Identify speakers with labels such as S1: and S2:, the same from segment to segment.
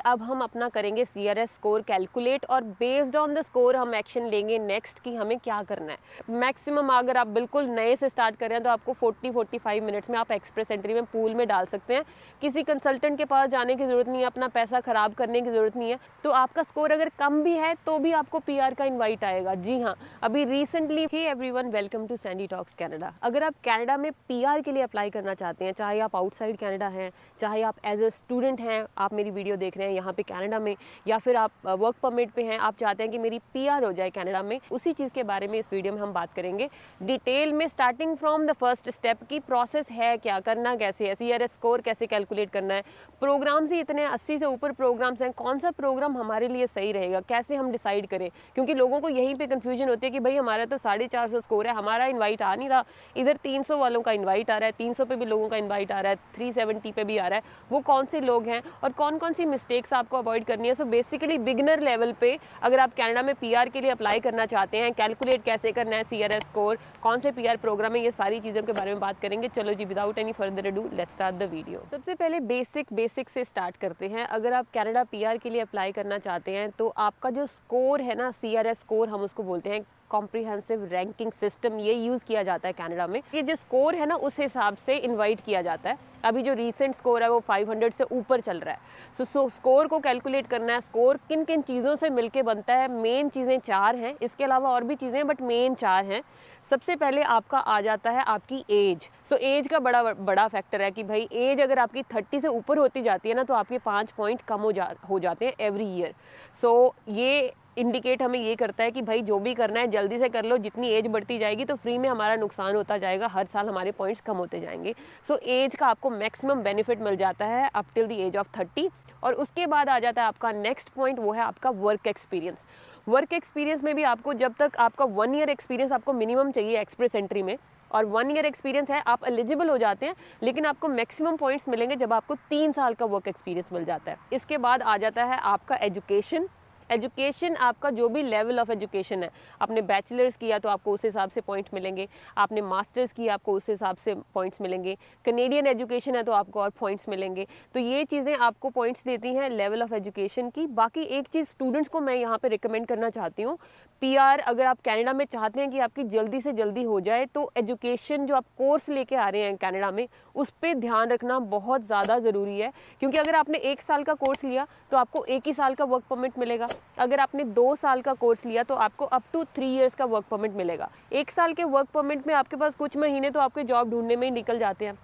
S1: अब हम अपना करेंगे CRS स्कोर कैलकुलेट और बेस्ड ऑन द स्कोर हम एक्शन लेंगे नेक्स्ट कि हमें क्या करना है। मैक्सिमम अगर आप बिल्कुल नए से स्टार्ट कर रहे हैं तो आपको 40-45 मिनट्स में आप एक्सप्रेस एंट्री में पूल में डाल सकते हैं। किसी कंसल्टेंट के पास जाने की ज़रूरत नहीं है, अपना पैसा ख़राब करने की ज़रूरत नहीं है। तो आपका स्कोर अगर कम भी है तो भी आपको PR का इन्वाइट आएगा। जी हाँ, अभी recently hey everyone, welcome to Sandy talks Canada. अगर आप कनाडा में PR के लिए अप्लाई करना चाहते हैं, चाहे आप आउटसाइड कनाडा हैं, चाहे आप एज ए स्टूडेंट हैं, आप मेरी वीडियो देख रहे हैं यहाँ पे कनाडा में, या फिर आप वर्क परमिट पे हैं, आप चाहते हैं कि मेरी PR हो जाए कनाडा में, उसी चीज़ के बारे में इस वीडियो में हम बात करेंगे डिटेल में, starting from the first step की प्रोसेस है क्या, करना कैसे है, CRS स्कोर कैसे कैलकुलेट करना है, प्रोग्राम्स ही इतने 80 से ऊपर प्रोग्राम्स हैं, कौन सा प्रोग्राम हमारे लिए सही रहेगा, कैसे हम डिसाइड करें। क्योंकि लोगों को यहीं पे कंफ्यूजन होती है कि भाई हमारा तो 450 स्कोर है, हमारा इन्वाइट आ नहीं रहा, इधर 300 वालों का इन्वाइट आ रहा है, 300 पे भी लोगों का इन्वाइट आ रहा है, 370 पे भी आ रहा है, वो कौन से लोग हैं और कौन कौन सी मिस्टेक्स आपको अवॉइड करनी है। सो बेसिकली बिगिनर लेवल पे अगर आप कनाडा में PR के लिए अप्लाई करना चाहते हैं, कैलकुलेट कैसे करना है CRS स्कोर, कौन से PR प्रोग्राम है, ये सारी चीज़ों के बारे में बात करेंगे। चलो जी, without any further ado let's start the video. सबसे पहले बेसिक से स्टार्ट करते हैं। अगर आप कनाडा PR के लिए अप्लाई करना चाहते हैं तो आपका जो स्कोर है ना, CRS स्कोर हम उसको बोलते हैं, कॉम्प्रिहेंसिव रैंकिंग सिस्टम, ये यूज़ किया जाता है कनाडा में। ये जो स्कोर है ना उस हिसाब से इनवाइट किया जाता है। अभी जो रीसेंट स्कोर है वो 500 से ऊपर चल रहा है। सो स्कोर को कैलकुलेट करना है। स्कोर किन किन चीज़ों से मिलके बनता है, मेन चीज़ें 4 हैं, इसके अलावा और भी चीज़ें हैं बट मेन 4 हैं। सबसे पहले आपका आ जाता है आपकी एज। सो एज का बड़ा फैक्टर है कि भाई एज अगर आपकी 30 से ऊपर होती जाती है ना तो आपके 5 पॉइंट कम हो जाते हैं एवरी ईयर। सो ये इंडिकेट हमें ये करता है कि भाई जो भी करना है जल्दी से कर लो, जितनी एज बढ़ती जाएगी तो फ्री में हमारा नुकसान होता जाएगा, हर साल हमारे पॉइंट्स कम होते जाएंगे। सो एज का आपको मैक्सिमम बेनिफिट मिल जाता है up till the age of 30। और उसके बाद आ जाता है आपका नेक्स्ट पॉइंट, वो है आपका वर्क एक्सपीरियंस। वर्क एक्सपीरियंस में भी आपको जब तक आपका 1 ईयर एक्सपीरियंस आपको मिनिमम चाहिए एक्सप्रेस एंट्री में, और 1 ईयर एक्सपीरियंस है, आप एलिजिबल हो जाते हैं, लेकिन आपको मैक्सिमम पॉइंट्स मिलेंगे जब आपको 3 साल का वर्क एक्सपीरियंस मिल जाता है। इसके बाद आ जाता है आपका एजुकेशन आपका जो भी लेवल ऑफ एजुकेशन है, आपने बैचलर्स किया तो आपको उस हिसाब से पॉइंट मिलेंगे, आपने मास्टर्स किया आपको उस हिसाब से पॉइंट्स मिलेंगे, कनेडियन एजुकेशन है तो आपको और पॉइंट्स मिलेंगे। तो ये चीज़ें आपको पॉइंट्स देती हैं लेवल ऑफ एजुकेशन की। बाकी एक चीज़ स्टूडेंट्स को मैं यहाँ पे रिकमेंड करना चाहती हूँ, PR अगर आप कनाडा में चाहते हैं कि आपकी जल्दी से जल्दी हो जाए तो एजुकेशन जो आप कोर्स लेके आ रहे हैं कनाडा में, उस पर ध्यान रखना बहुत ज़्यादा ज़रूरी है। क्योंकि अगर आपने 1 साल का कोर्स लिया तो आपको 1 ही साल का वर्क परमिट मिलेगा। अगर आपने 2 साल का कोर्स लिया तो आपको अप टू 3 इयर्स का वर्क परमिट मिलेगा। 1 साल के वर्क परमिट में आपके पास कुछ महीने तो आपके जॉब ढूंढने में ही निकल जाते हैं,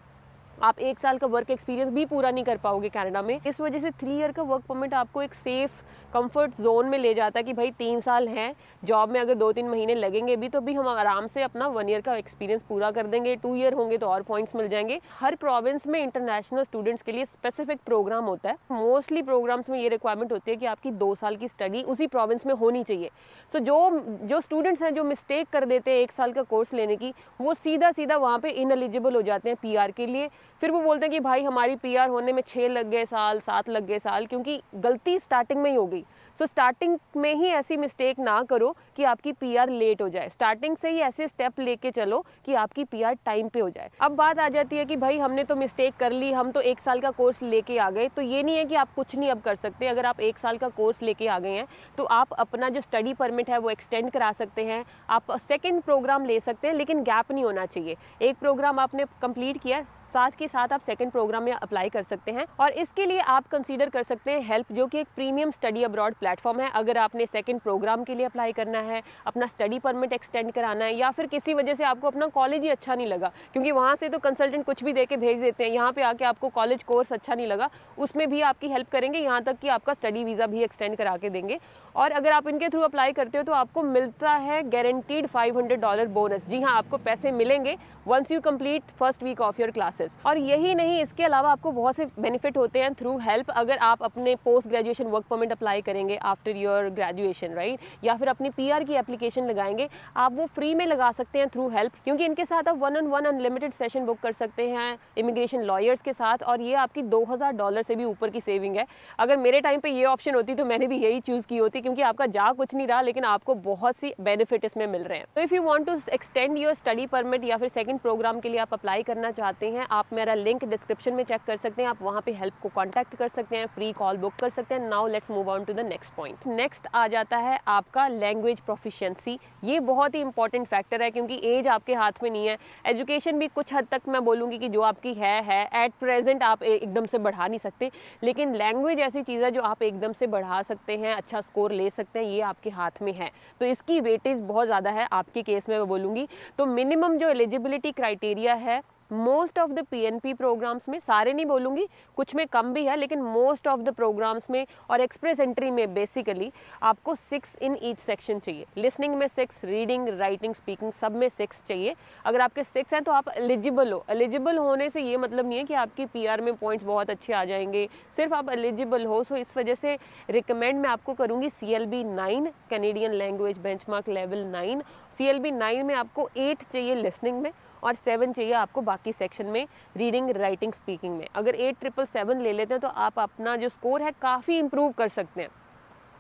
S1: आप 1 साल का वर्क एक्सपीरियंस भी पूरा नहीं कर पाओगे कनाडा में। इस वजह से 3 ईयर का वर्क परमिट आपको एक सेफ कंफर्ट जोन में ले जाता है कि भाई 3 साल हैं, जॉब में अगर 2-3 महीने लगेंगे भी तो भी हम आराम से अपना 1 ईयर का एक्सपीरियंस पूरा कर देंगे। 2 ईयर होंगे तो और पॉइंट्स मिल जाएंगे। हर प्रोविंस में इंटरनेशनल स्टूडेंट्स के लिए स्पेसिफिक प्रोग्राम होता है। मोस्टली प्रोग्राम्स में ये रिक्वायरमेंट होती है कि आपकी 2 साल की स्टडी उसी प्रोविंस में होनी चाहिए। सो जो स्टूडेंट्स हैं जो मिस्टेक कर देते हैं 1 साल का कोर्स लेने की, वो सीधा वहाँ पे इनएलिजिबल हो जाते हैं PR के लिए। फिर वो बोलते हैं कि भाई हमारी PR होने में 6 लग गए साल, 7 लग गए साल, क्योंकि गलती स्टार्टिंग में ही हो गई। सो स्टार्टिंग में ही ऐसी मिस्टेक ना करो कि आपकी PR लेट हो जाए। स्टार्टिंग से ही ऐसे स्टेप लेके चलो कि आपकी PR टाइम पे हो जाए। अब बात आ जाती है कि भाई हमने तो मिस्टेक कर ली, हम तो 1 साल का कोर्स लेके आ गए, तो ये नहीं है कि आप कुछ नहीं अब कर सकते। अगर आप 1 साल का कोर्स लेके आ गए हैं तो आप अपना जो स्टडी परमिट है वो एक्सटेंड करा सकते हैं, आप सेकेंड प्रोग्राम ले सकते हैं, लेकिन गैप नहीं होना चाहिए। एक प्रोग्राम आपने कंप्लीट किया, साथ के साथ आप सेकंड प्रोग्राम में अप्लाई कर सकते हैं। और इसके लिए आप कंसीडर कर सकते हैं हेल्प, जो कि एक प्रीमियम स्टडी अब्रॉड प्लेटफॉर्म है। अगर आपने सेकंड प्रोग्राम के लिए अप्लाई करना है, अपना स्टडी परमिट एक्सटेंड कराना है, या फिर किसी वजह से आपको अपना कॉलेज ही अच्छा नहीं लगा, क्योंकि वहाँ से तो कंसल्टेंट कुछ भी दे के भेज देते हैं, यहाँ पे आके आपको कॉलेज कोर्स अच्छा नहीं लगा, उसमें भी आपकी हेल्प करेंगे, यहाँ तक कि आपका स्टडी वीज़ा भी एक्सटेंड करा के देंगे। और अगर आप इनके थ्रू अप्लाई करते हो तो आपको मिलता है गारंटीड $500 बोनस। जी हाँ, आपको पैसे मिलेंगे once you complete first week of your classes. और यही नहीं, इसके अलावा आपको बहुत से बेनिफिट होते हैं थ्रू हेल्प। अगर आप अपने post graduation work permit apply करेंगे आफ्टर योर ग्रेजुएशन, राइट, या फिर अपनी PR की एप्लीकेशन लगाएंगे, आप वो फ्री में लगा सकते हैं थ्रू हेल्प, क्योंकि इनके साथ आप 1-on-1 अनलिमिटेड सेशन बुक कर सकते हैं इमिग्रेशन लॉयर्स के साथ, और ये आपकी $2000 से भी ऊपर की सेविंग है। अगर मेरे टाइम पे ये ऑप्शन होती तो मैंने भी यही चूज़ की होती, क्योंकि आपका जा कुछ नहीं रहा, लेकिन आपको बहुत सी बेनिफिट इसमें मिल रहे हैं। तो if you want to extend your study permit या फिर सेकंड प्रोग्राम के लिए आप अप्लाई करना चाहते हैं, आप मेरा लिंक डिस्क्रिप्शन में चेक कर सकते हैं, आप वहाँ पे हेल्प को कांटेक्ट कर सकते हैं, फ्री कॉल बुक कर सकते हैं। Now let's move on to the next point. Next आ जाता है आपका लैंग्वेज प्रोफिशिएंसी। ये बहुत ही इंपॉर्टेंट फैक्टर है क्योंकि एज आपके हाथ में नहीं है। एजुकेशन भी कुछ हद तक मैं बोलूँगी कि जो आपकी है एट प्रेजेंट आप एकदम से बढ़ा नहीं सकते, लेकिन लैंग्वेज ऐसी चीज़ है जो आप एकदम से बढ़ा सकते हैं, अच्छा स्कोर ले सकते हैं, ये आपके हाथ में है। तो इसकी वेटेज बहुत ज़्यादा है आपके केस में मैं बोलूँगी। तो मिनिमम जो एलिजिबिलिटी क्राइटेरिया है most of the PNP programmes में, सारे नहीं बोलूँगी, कुछ में कम भी है, लेकिन मोस्ट ऑफ द प्रोग्राम्स में और एक्सप्रेस एंट्री में बेसिकली आपको 6 इन ईच सेक्शन चाहिए। लिसनिंग में 6, रीडिंग, राइटिंग, स्पीकिंग सब में 6 चाहिए। अगर आपके 6 हैं तो आप एलिजिबल हो। एलिजिबल होने से ये मतलब नहीं है कि आपकी पीआर में पॉइंट्स बहुत अच्छे आ जाएंगे, सिर्फ आप एलिजिबल हो। सो इस वजह से रिकमेंड मैं आपको करूँगी CLB 9, Canadian language benchmark level 9। CLB 9 में आपको 8 चाहिए लिसनिंग में और 7 चाहिए आपको बाकी सेक्शन में, रीडिंग, राइटिंग, स्पीकिंग में। अगर 8,777 ले लेते हैं तो आप अपना जो स्कोर है काफ़ी इंप्रूव कर सकते हैं।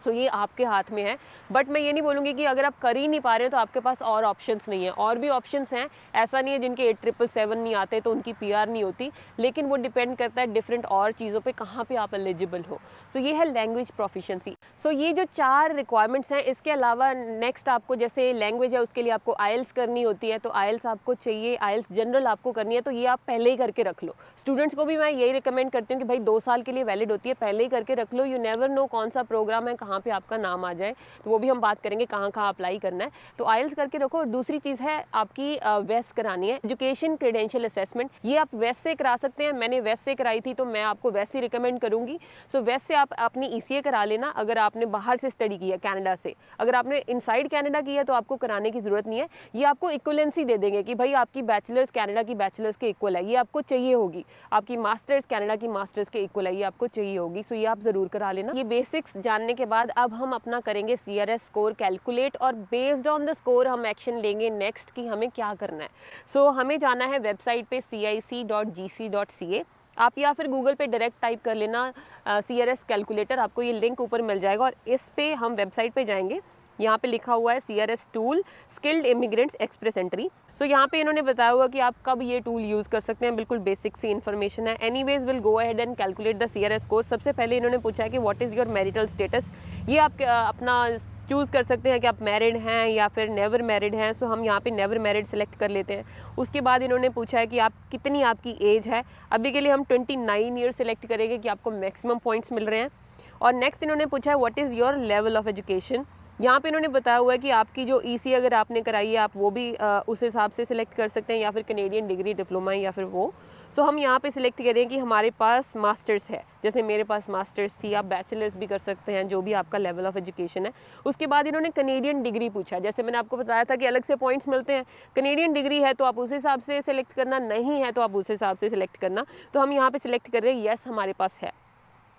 S1: सो ये आपके हाथ में है। बट मैं ये नहीं बोलूँगी कि अगर आप कर ही नहीं पा रहे हैं तो आपके पास और ऑप्शंस नहीं है। और भी ऑप्शंस हैं, ऐसा नहीं है जिनके 8,777 नहीं आते तो उनकी पीआर नहीं होती, लेकिन वो डिपेंड करता है डिफरेंट और चीज़ों पे कहाँ पे आप एलिजिबल हो। सो ये है लैंग्वेज प्रोफिशिएंसी। सो ये जो 4 रिक्वायरमेंट्स हैं, इसके अलावा नेक्स्ट आपको जैसे लैंग्वेज है उसके लिए आपको आइल्स करनी होती है, तो आइल्स आपको चाहिए, आइल्स जनरल आपको करनी है, तो ये आप पहले ही करके रख लो। स्टूडेंट्स को भी मैं यही रिकमेंड करती हूँ कि भाई 2 साल के लिए वैलिड होती है, पहले ही करके रख लो। यू नेवर नो कौन सा प्रोग्राम है, कहाँ पे आपका नाम आ जाए, तो वो भी हम बात करेंगे कहाँ कहाँ अप्लाई करना है। तो आइल्स करके रखो। और दूसरी चीज़ है आपकी वेस्ट करानी है, एजुकेशन क्रेडेंशियल असेसमेंट। ये आप वेस्ट से करा सकते हैं, मैंने वेस्ट से कराई थी तो मैं आपको वेस्ट ही रिकमेंड करूँगी। सो वेस्ट से आप अपनी ECA करा लेना अगर आपने बाहर से स्टडी की है कनाडा से। अगर आपने इनसाइड कनाडा की है तो आपको कराने की ज़रूरत नहीं है। ये आपको इक्वलेंसी दे देंगे कि भाई आपकी बैचलर्स कनाडा की बैचलर्स के इक्वल है, ये आपको चाहिए होगी। आपकी मास्टर्स कनाडा की मास्टर्स के इक्वल है, ये आपको चाहिए होगी। सो ये आप ज़रूर करा लेना। ये बेसिक्स जानने के बाद अब हम अपना करेंगे CRS स्कोर कैलकुलेट, और बेस्ड ऑन द स्कोर हम एक्शन लेंगे नेक्स्ट कि हमें क्या करना है। सो हमें जाना है वेबसाइट पे cic.gc.ca। आप या फिर गूगल पे डायरेक्ट टाइप कर लेना CRS कैलकुलेटर, आपको ये लिंक ऊपर मिल जाएगा। और इस पे हम वेबसाइट पे जाएंगे, यहाँ पे लिखा हुआ है CRS tool skilled immigrants express entry. So यहाँ पे इन्होंने बताया हुआ कि आप कब ये टूल यूज़ कर सकते हैं, बिल्कुल बेसिक सी इन्फॉर्मेशन है। Anyways will go ahead and calculate the CRS score. सबसे पहले इन्होंने पूछा है कि what is your marital status. ये आप अपना चूज़ कर सकते हैं कि आप मैरिड हैं या फिर नेवर मैरिड हैं। सो हम यहाँ पे नेवर मैरिड सेलेक्ट कर लेते हैं। उसके बाद इन्होंने पूछा है कि आप कितनी आपकी एज है। अभी के लिए हम 29 ईयर सेलेक्ट करेंगे कि आपको मैक्सिमम पॉइंट्स मिल रहे हैं। और नेक्स्ट इन्होंने पूछा है what is your level of education. यहाँ पे इन्होंने बताया हुआ है कि आपकी जो EC अगर आपने कराई है आप वो भी उस हिसाब से सिलेक्ट कर सकते हैं, या फिर कैनेडियन डिग्री डिप्लोमा या फिर वो। सो हम यहाँ पे सिलेक्ट करें कि हमारे पास मास्टर्स है, जैसे मेरे पास मास्टर्स थी, आप बैचलर्स भी कर सकते हैं, जो भी आपका लेवल ऑफ एजुकेशन है। उसके बाद इन्होंने कैनेडियन डिग्री पूछा, जैसे मैंने आपको बताया था कि अलग से पॉइंट्स मिलते हैं। कैनेडियन डिग्री है तो आप उस हिसाब से सिलेक्ट करना, नहीं है तो आप उस हिसाब से सिलेक्ट करना। तो हम यहाँ पे सिलेक्ट कर रहे हैं येस हमारे पास है।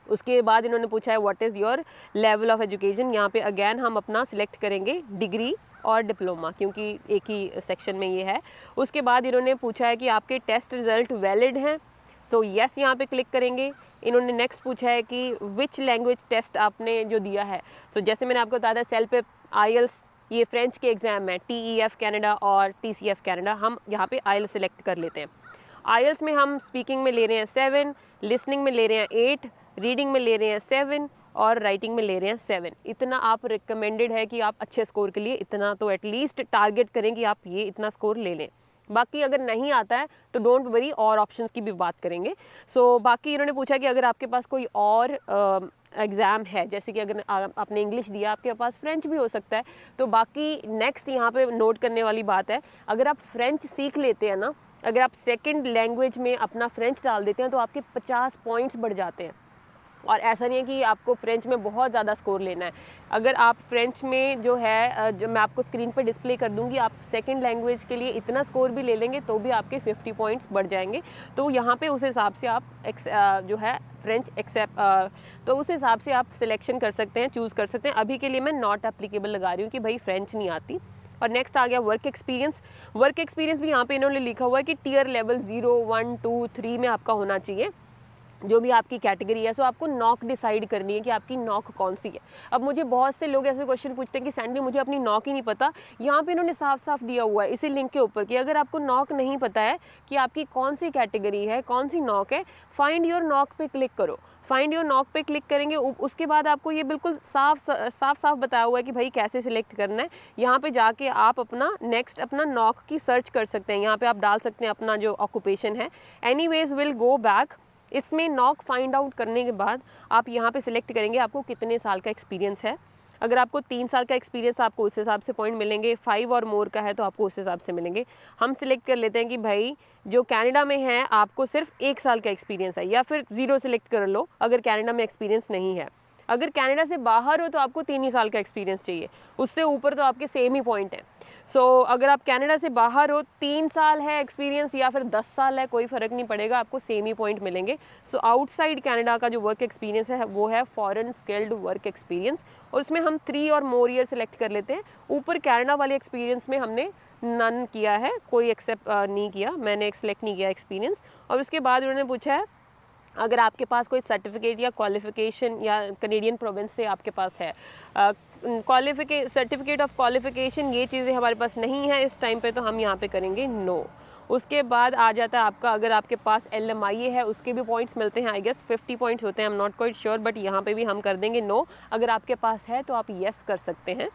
S1: उसके बाद इन्होंने पूछा है what is your level of education. यहाँ पे अगेन हम अपना सिलेक्ट करेंगे डिग्री और डिप्लोमा, क्योंकि एक ही सेक्शन में ये है। उसके बाद इन्होंने पूछा है कि आपके टेस्ट रिज़ल्ट वैलिड हैं। सो येस यहाँ पे क्लिक करेंगे। इन्होंने नेक्स्ट पूछा है कि विच लैंग्वेज टेस्ट आपने जो दिया है। सो जैसे मैंने आपको बताया था सेल्फ आइल्स, ये फ्रेंच के एग्ज़ाम है, TEF कनाडा और TCF कनाडा। हम यहाँ पे आइल्स सेलेक्ट कर लेते हैं। आइल्स में हम स्पीकिंग में ले रहे हैं 7, लिसनिंग में ले रहे हैं 8, रीडिंग में ले रहे हैं 7 और राइटिंग में ले रहे हैं 7। इतना आप रिकमेंडेड है कि आप अच्छे स्कोर के लिए इतना तो एटलीस्ट टारगेट करें कि आप ये इतना स्कोर ले लें। बाकी अगर नहीं आता है तो डोंट वरी, और ऑप्शंस की भी बात करेंगे। सो बाकी इन्होंने पूछा कि अगर आपके पास कोई और एग्ज़ाम है, जैसे कि अगर आपने इंग्लिश दिया, आपके पास फ्रेंच भी हो सकता है। तो बाकी नेक्स्ट यहाँ पे नोट करने वाली बात है, अगर आप फ्रेंच सीख लेते हैं ना, अगर आप सेकंड लैंग्वेज में अपना फ्रेंच डाल देते हैं तो आपके 50 पॉइंट्स बढ़ जाते हैं। और ऐसा नहीं है कि आपको फ्रेंच में बहुत ज़्यादा स्कोर लेना है। अगर आप फ्रेंच में जो है, जो मैं आपको स्क्रीन पर डिस्प्ले कर दूंगी, आप सेकंड लैंग्वेज के लिए इतना स्कोर भी ले लेंगे तो भी आपके 50 पॉइंट्स बढ़ जाएंगे। तो यहाँ पे उस हिसाब से आप जो है फ्रेंच एक्सेप्ट, तो उस हिसाब से आप सिलेक्शन कर सकते हैं, चूज़ कर सकते हैं। अभी के लिए मैं नॉट एप्लीकेबल लगा रही हूँ कि भाई फ्रेंच नहीं आती। और नेक्स्ट आ गया वर्क एक्सपीरियंस। वर्क एक्सपीरियंस भी यहाँ पे इन्होंने लिखा हुआ है कि टियर लेवल 0, 1, 2, 3 में आपका होना चाहिए। जो भी आपकी कैटेगरी है। सो आपको नॉक डिसाइड करनी है कि आपकी नॉक कौन सी है। अब मुझे बहुत से लोग ऐसे क्वेश्चन पूछते हैं कि सैंडी मुझे अपनी नॉक ही नहीं पता। यहाँ पे इन्होंने साफ साफ दिया हुआ है इसी लिंक के ऊपर कि अगर आपको नॉक नहीं पता है कि आपकी कौन सी कैटेगरी है, कौन सी नॉक है, फाइंड योर नॉक पे क्लिक करो। फाइंड योर नॉक पे क्लिक करेंगे, उसके बाद आपको ये बिल्कुल साफ बताया हुआ है कि भाई कैसे सिलेक्ट करना है। यहाँ पे जाके आप अपना नेक्स्ट अपना नॉक की सर्च कर सकते हैं। यहाँ पे आप डाल सकते हैं अपना जो ऑक्यूपेशन है। Anyways will go back. इसमें नॉक फाइंड आउट करने के बाद आप यहाँ पे सिलेक्ट करेंगे आपको कितने साल का एक्सपीरियंस है। अगर आपको 3 साल का एक्सपीरियंस आपको उस हिसाब से पॉइंट मिलेंगे, 5 और मोर का है तो आपको उस हिसाब से मिलेंगे। हम सिलेक्ट कर लेते हैं कि भाई जो कनाडा में है आपको सिर्फ 1 साल का एक्सपीरियंस है, या फिर 0 सिलेक्ट कर लो अगर कनाडा में एक्सपीरियंस नहीं है। अगर कनाडा से बाहर हो तो आपको 3 ही साल का एक्सपीरियंस चाहिए, उससे ऊपर तो आपके सेम ही पॉइंट है। सो अगर आप कनाडा से बाहर हो, 3 साल है एक्सपीरियंस या फिर 10 साल है, कोई फ़र्क नहीं पड़ेगा, आपको सेम ही पॉइंट मिलेंगे। सो आउटसाइड कनाडा का जो वर्क एक्सपीरियंस है वो है फॉरेन स्किल्ड वर्क एक्सपीरियंस, और उसमें हम 3 और मोर ईयर सेलेक्ट कर लेते हैं। ऊपर कनाडा वाले एक्सपीरियंस में हमने नन किया है, कोई एक्सेप्ट नहीं किया, मैंने सेलेक्ट नहीं किया एक्सपीरियंस। और उसके बाद उन्होंने पूछा है अगर आपके पास कोई सर्टिफिकेट या क्वालिफिकेशन या कनेडियन प्रोविंस से आपके पास है, सर्टिफिकेट ऑफ क्वालिफिकेशन, ये चीज़ें हमारे पास नहीं है इस टाइम पे, तो हम यहाँ पे करेंगे नो। उसके बाद आ जाता है आपका, अगर आपके पास LMIA है उसके भी पॉइंट्स मिलते हैं, आई गेस 50 पॉइंट्स होते हैं, I am not quite sure, but यहाँ पे भी हम कर देंगे नो। अगर आपके पास है तो आप येस कर सकते हैं।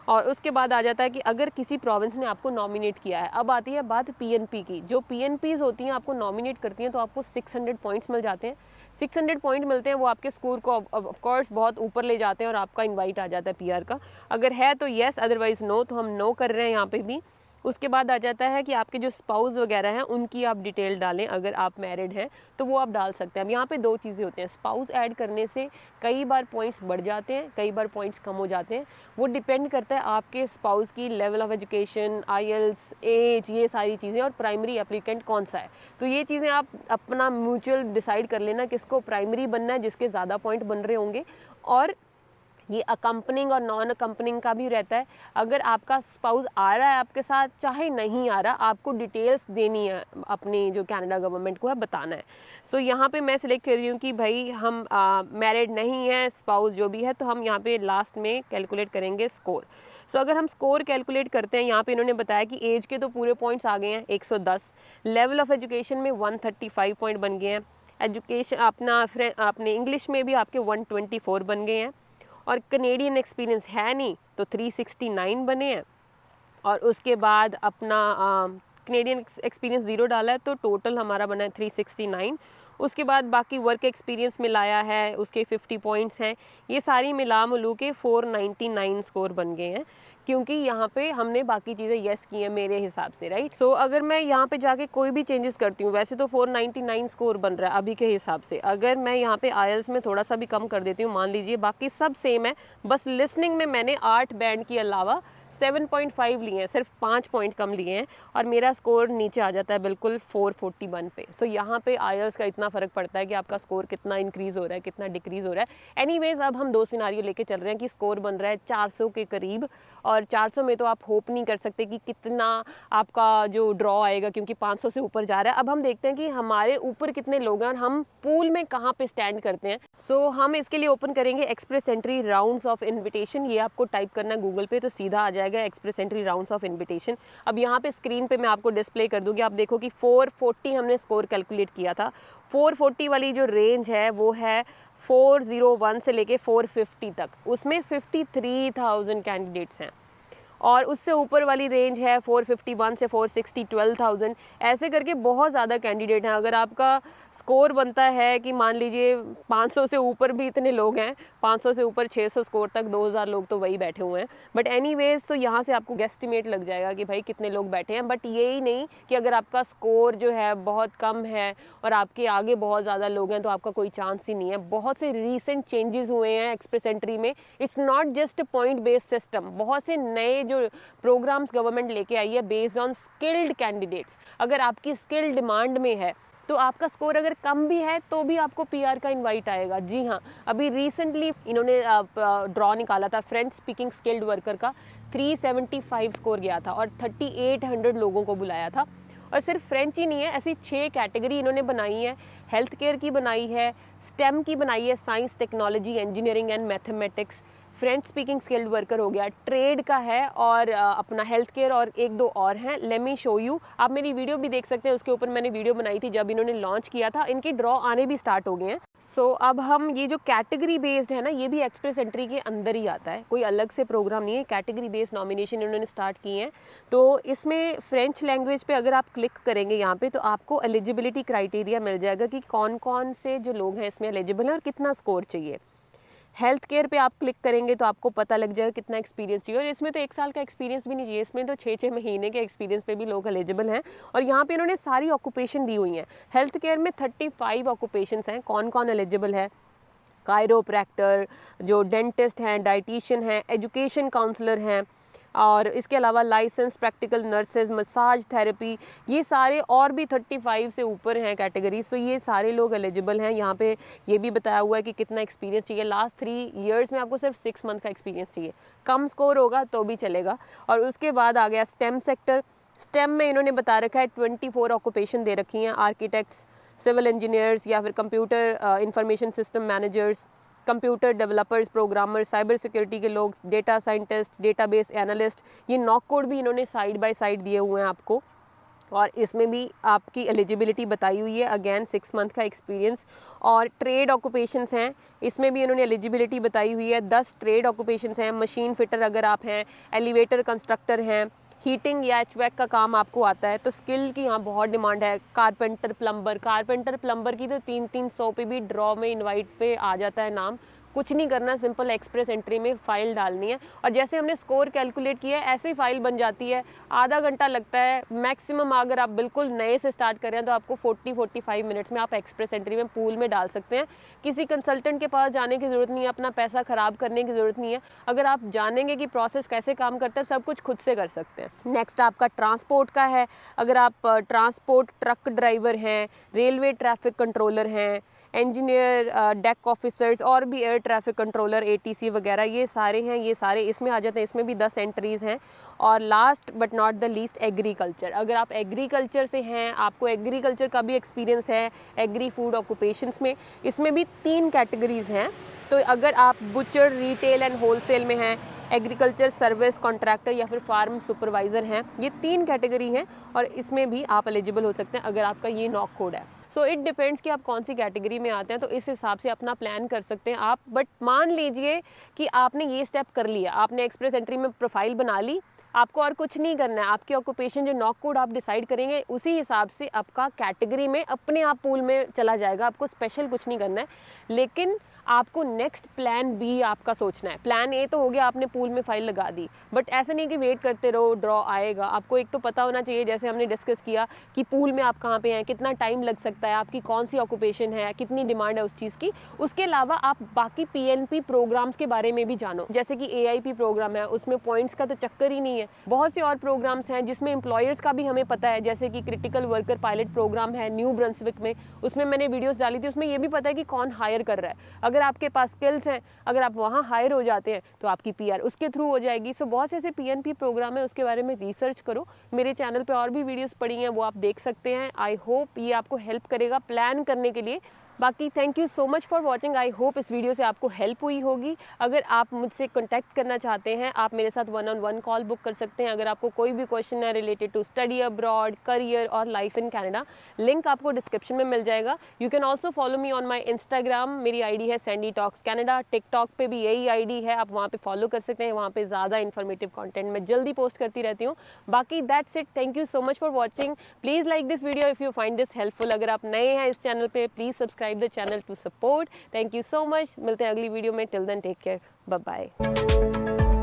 S1: और उसके बाद आ जाता है कि अगर किसी प्रोविंस ने आपको नॉमिनेट किया है। अब आती है बात PNP की। जो PNPs होती हैं आपको नॉमिनेट करती हैं तो आपको 600 पॉइंट्स मिल जाते हैं। 600 पॉइंट मिलते हैं, वो आपके स्कोर को ऑफ कोर्स बहुत ऊपर ले जाते हैं और आपका इनवाइट आ जाता है PR का। अगर है तो येस, अदरवाइज़ नो, तो हम नो कर रहे हैं यहाँ पे भी। उसके बाद आ जाता है कि आपके जो स्पाउस वगैरह हैं उनकी आप डिटेल डालें। अगर आप मैरिड हैं तो वो आप डाल सकते हैं। अब यहाँ पे 2 चीज़ें होती हैं, स्पाउस ऐड करने से कई बार पॉइंट्स बढ़ जाते हैं, कई बार पॉइंट्स कम हो जाते हैं। वो डिपेंड करता है आपके स्पाउस की level of education, IELTS, age, ये सारी चीज़ें, और प्राइमरी एप्लीकेंट कौन सा है। तो ये चीज़ें आप अपना म्यूचुअल डिसाइड कर लेना किसको प्राइमरी बनना है, जिसके ज़्यादा पॉइंट बन रहे होंगे। और ये अकम्पनिंग और नॉन अकम्पनिंग का भी रहता है। अगर आपका स्पाउस आ रहा है आपके साथ, चाहे नहीं आ रहा, आपको डिटेल्स देनी है, अपनी जो कनाडा गवर्नमेंट को है बताना है। सो यहाँ पे मैं सिलेक्ट कर रही हूँ कि भाई हम मैरिड नहीं है, स्पाउस जो भी है, तो हम यहाँ पे लास्ट में कैलकुलेट करेंगे स्कोर। सो अगर हम स्कोर कैलकुलेट करते हैं, यहाँ पे इन्होंने बताया कि एज के तो पूरे पॉइंट्स आ गए हैं 110, लेवल ऑफ एजुकेशन में 135 पॉइंट बन गए हैं, एजुकेशन अपने इंग्लिश में भी आपके 124 बन गए हैं, और कनेडियन एक्सपीरियंस है नहीं तो 369 बने हैं। और उसके बाद अपना कनेडियन एक्सपीरियंस 0 डाला है तो टोटल हमारा बना है 369। उसके बाद बाकी वर्क एक्सपीरियंस मिलाया है, उसके 50 पॉइंट्स हैं, ये सारी मिला मिलू के 499 स्कोर बन गए हैं, क्योंकि यहाँ पे हमने बाकी चीज़ें येस की हैं मेरे हिसाब से, राइट। सो अगर मैं यहाँ पे जाके कोई भी चेंजेस करती हूँ, वैसे तो 499 स्कोर बन रहा है अभी के हिसाब से, अगर मैं यहाँ पे IELTS में थोड़ा सा भी कम कर देती हूँ, मान लीजिए बाकी सब सेम है, बस लिसनिंग में मैंने 8 बैंड के अलावा 7.5 लिए हैं, सिर्फ 5 पॉइंट कम लिए हैं, और मेरा स्कोर नीचे आ जाता है बिल्कुल 441 पे। सो यहाँ पे IELTS का इतना फ़र्क पड़ता है कि आपका स्कोर कितना इंक्रीज़ हो रहा है, कितना डिक्रीज़ हो रहा है। एनीवेज अब हम 2 सिनारियो लेके चल रहे हैं कि स्कोर बन रहा है 400 के करीब, और 400 में तो आप होप नहीं कर सकते कि कितना आपका जो ड्रॉ आएगा, क्योंकि 500 से ऊपर जा रहा है। अब हम देखते हैं कि हमारे ऊपर कितने लोग हैं और हम पूल में कहाँ पे स्टैंड करते हैं। सो हम इसके लिए ओपन करेंगे express entry rounds of invitation. ये आपको टाइप करना है गूगल पे तो सीधा आ जाएगा express entry rounds of invitation. अब यहाँ पे स्क्रीन पे मैं आपको डिस्प्ले कर दूंगी, आप देखो कि 440 हमने स्कोर कैलकुलेट किया था। 440 वाली जो रेंज है वो है 401 से लेके 450 तक, उसमें 53,000 कैंडिडेट्स हैं, और उससे ऊपर वाली रेंज है 451 से 460, 12,000, ऐसे करके बहुत ज़्यादा कैंडिडेट हैं। अगर आपका स्कोर बनता है कि मान लीजिए 500 से ऊपर भी इतने लोग हैं, 500 से ऊपर 600 स्कोर तक 2000 लोग तो वही बैठे हुए हैं। बट एनीवेज तो यहाँ से आपको गेस्टिमेट लग जाएगा कि भाई कितने लोग बैठे हैं। बट यही नहीं कि अगर आपका स्कोर जो है बहुत कम है और आपके आगे बहुत ज़्यादा लोग हैं तो आपका कोई चांस ही नहीं है। बहुत से रीसेंट चेंजेस हुए हैं एक्सप्रेस एंट्री में। It's not just point based system, बहुत से नए जो प्रोग्राम्स गवर्नमेंट लेके आई है बेस्ड ऑन स्किल्ड कैंडिडेट्स। अगर आपकी स्किल डिमांड में है तो आपका स्कोर अगर कम भी है तो भी आपको PR का इनवाइट आएगा। जी हाँ, अभी रिसेंटली इन्होंने ड्रॉ निकाला था फ्रेंच स्पीकिंग स्किल्ड वर्कर का, 375 स्कोर गया था और 3800 लोगों को बुलाया था। और सिर्फ फ्रेंच ही नहीं है, ऐसी 6 कैटेगरी इन्होंने बनाई है। हेल्थ केयर की बनाई है, स्टेम की बनाई है, science technology engineering and mathematics, French speaking skilled worker हो गया, ट्रेड का है, और अपना हेल्थ केयर और 1-2 और हैं। लेट मी शो यू, आप मेरी वीडियो भी देख सकते हैं, उसके ऊपर मैंने वीडियो बनाई थी जब इन्होंने लॉन्च किया था। इनकी ड्रॉ आने भी स्टार्ट हो गए हैं। सो अब हम ये जो कैटेगरी बेस्ड है ना, ये भी एक्सप्रेस एंट्री के अंदर ही आता है, कोई अलग से प्रोग्राम नहीं है। कैटेगरी बेस्ड नॉमिनेशन इन्होंने स्टार्ट की है। तो इसमें फ्रेंच लैंग्वेज पे अगर आप क्लिक करेंगे यहाँ पे, तो आपको एलिजिबिलिटी क्राइटेरिया मिल जाएगा कि कौन कौन से जो लोग हैं इसमें एलिजिबल हैं और कितना स्कोर चाहिए। हेल्थ केयर पे आप क्लिक करेंगे तो आपको पता लग जाएगा कितना एक्सपीरियंस चाहिए, और इसमें तो 1 साल का एक्सपीरियंस भी नहीं चाहिए, इसमें तो 6-6 महीने के एक्सपीरियंस पे भी लोग एलिजिबल हैं। और यहाँ पे इन्होंने सारी ऑक्यूपेशन दी हुई हैं। हेल्थ केयर में 35 ऑक्यूपेशंस हैं। कौन कौन एलिजिबल है? कायरोप्रैक्टर, जो डेंटिस्ट हैं, डाइटिशियन हैं, एजुकेशन काउंसलर हैं, और इसके अलावा licence practical nurses, massage therapy, ये सारे और भी 35 से ऊपर हैं कैटेगरी। सो ये सारे लोग एलिजिबल हैं। यहाँ पे ये भी बताया हुआ है कि कितना एक्सपीरियंस चाहिए। लास्ट 3 ईयर्स में आपको सिर्फ 6 मंथ का एक्सपीरियंस चाहिए, कम स्कोर होगा तो भी चलेगा। और उसके बाद आ गया स्टेम सेक्टर। स्टेम में इन्होंने बता रखा है 24 ऑक्यूपेशन दे रखी हैं, आर्किटेक्ट्स, सिविल इंजीनियर्स या फिर computer information system managers, computer developers, programmer, cyber security के लोग, डेटा साइंटिस्ट, डेटाबेस एनालिस्ट। ये नॉक कोड भी इन्होंने साइड बाय साइड दिए हुए हैं आपको, और इसमें भी आपकी एलिजिबिलिटी बताई हुई है। अगेन 6 मंथ का एक्सपीरियंस। और ट्रेड ऑक्यूपेशंस हैं, इसमें भी इन्होंने एलिजिबिलिटी बताई हुई है। 10 ट्रेड ऑक्यूपेशंस हैं। मशीन फिटर अगर आप हैं, एलिवेटर कंस्ट्रक्टर हैं, हीटिंग या HVAC का काम आपको आता है तो स्किल की यहाँ बहुत डिमांड है। कारपेंटर प्लम्बर की तो 300 पे भी ड्रॉ में इनवाइट पे आ जाता है नाम। कुछ नहीं करना, सिंपल एक्सप्रेस एंट्री में फ़ाइल डालनी है, और जैसे हमने स्कोर कैलकुलेट किया है ऐसे ही फ़ाइल बन जाती है। आधा घंटा लगता है मैक्सिमम। अगर आप बिल्कुल नए से स्टार्ट कर रहे हैं तो आपको 40-45 मिनट्स में आप एक्सप्रेस एंट्री में पूल में डाल सकते हैं। किसी कंसल्टेंट के पास जाने की ज़रूरत नहीं है, अपना पैसा ख़राब करने की ज़रूरत नहीं है। अगर आप जानेंगे कि प्रोसेस कैसे काम करता है, सब कुछ खुद से कर सकते हैं। नेक्स्ट आपका ट्रांसपोर्ट का है। अगर आप ट्रांसपोर्ट ट्रक ड्राइवर हैं, रेलवे ट्रैफिक कंट्रोलर हैं, इंजीनियर, डेक ऑफिसर्स, और भी एयर ट्रैफिक कंट्रोलर, ATC वगैरह, ये सारे हैं। ये सारे इसमें आ जाते हैं। इसमें भी 10 एंट्रीज़ हैं। और last but not the least agriculture. अगर आप एग्रीकल्चर से हैं, आपको एग्रीकल्चर का भी एक्सपीरियंस है, एग्री फूड ऑक्यूपेशंस में, इसमें भी 3 कैटेगरीज़ हैं। तो अगर आप बुचर, रिटेल एंड होलसेल में हैं, एग्रीकल्चर सर्विस कॉन्ट्रैक्टर या फिर फार्म सुपरवाइज़र हैं, ये 3 कैटेगरी हैं, और इसमें भी आप एलिजिबल हो सकते हैं अगर आपका ये नॉक कोड है। सो इट डिपेंड्स कि आप कौन सी कैटेगरी में आते हैं, तो इस हिसाब से अपना प्लान कर सकते हैं आप। बट मान लीजिए कि आपने ये स्टेप कर लिया, आपने एक्सप्रेस एंट्री में प्रोफाइल बना ली, आपको और कुछ नहीं करना है। आपकी ऑक्यूपेशन जो नॉक कोड आप डिसाइड करेंगे, उसी हिसाब से आपका कैटेगरी में अपने आप पूल में चला जाएगा। आपको स्पेशल कुछ नहीं करना है। लेकिन आपको नेक्स्ट प्लान बी आपका सोचना है। प्लान ए तो हो गया, आपने पूल में फाइल लगा दी, बट ऐसे नहीं कि वेट करते रहो ड्रॉ आएगा। आपको एक तो पता होना चाहिए, जैसे हमने डिस्कस किया, कि पूल में आप कहाँ पे हैं, कितना टाइम लग सकता है, आपकी कौन सी ऑक्यूपेशन है, कितनी डिमांड है उस चीज़ की। उसके अलावा आप बाकी PNP प्रोग्राम्स के बारे में भी जानो, जैसे कि AIP प्रोग्राम है, उसमें पॉइंट्स का तो चक्कर ही नहीं है। बहुत से और प्रोग्राम्स हैं जिसमें एम्प्लॉयर्स का भी हमें पता है, जैसे कि क्रिटिकल वर्कर पायलट प्रोग्राम है न्यू ब्रंसविक में, उसमें मैंने वीडियोस डाली थी। उसमें ये भी पता है कि कौन हायर कर रहा है। अगर आपके पास स्किल्स हैं, अगर आप वहाँ हायर हो जाते हैं तो आपकी PR उसके थ्रू हो जाएगी। सो बहुत से ऐसे PNP प्रोग्राम है, उसके बारे में रिसर्च करो। मेरे चैनल पे और भी वीडियोस पड़ी हैं, वो आप देख सकते हैं। आई होप ये आपको हेल्प करेगा प्लान करने के लिए। बाकी thank you so much for watching. I hope इस वीडियो से आपको हेल्प हुई होगी। अगर आप मुझसे कॉन्टैक्ट करना चाहते हैं, आप मेरे साथ 1-on-1 कॉल बुक कर सकते हैं। अगर आपको कोई भी क्वेश्चन है related to study abroad, career और लाइफ इन कनाडा, लिंक आपको डिस्क्रिप्शन में मिल जाएगा। You can also follow me on my Instagram. मेरी ID है सैंडी टॉक्स कैनेडा। टिकटॉक पे भी यही ID है, आप वहाँ पे फॉलो कर सकते हैं। वहाँ पे ज़्यादा इन्फॉर्मेटिव कंटेंट मैं जल्दी पोस्ट करती रहती हूँ। बाकी that's it. Thank you so much for watching. Please like this video if you find this helpful. अगर आप नए हैं इस चैनल पे, please subscribe the channel to support. Thank you so much. मिलते हैं अगली वीडियो में। Till then take care, bye bye.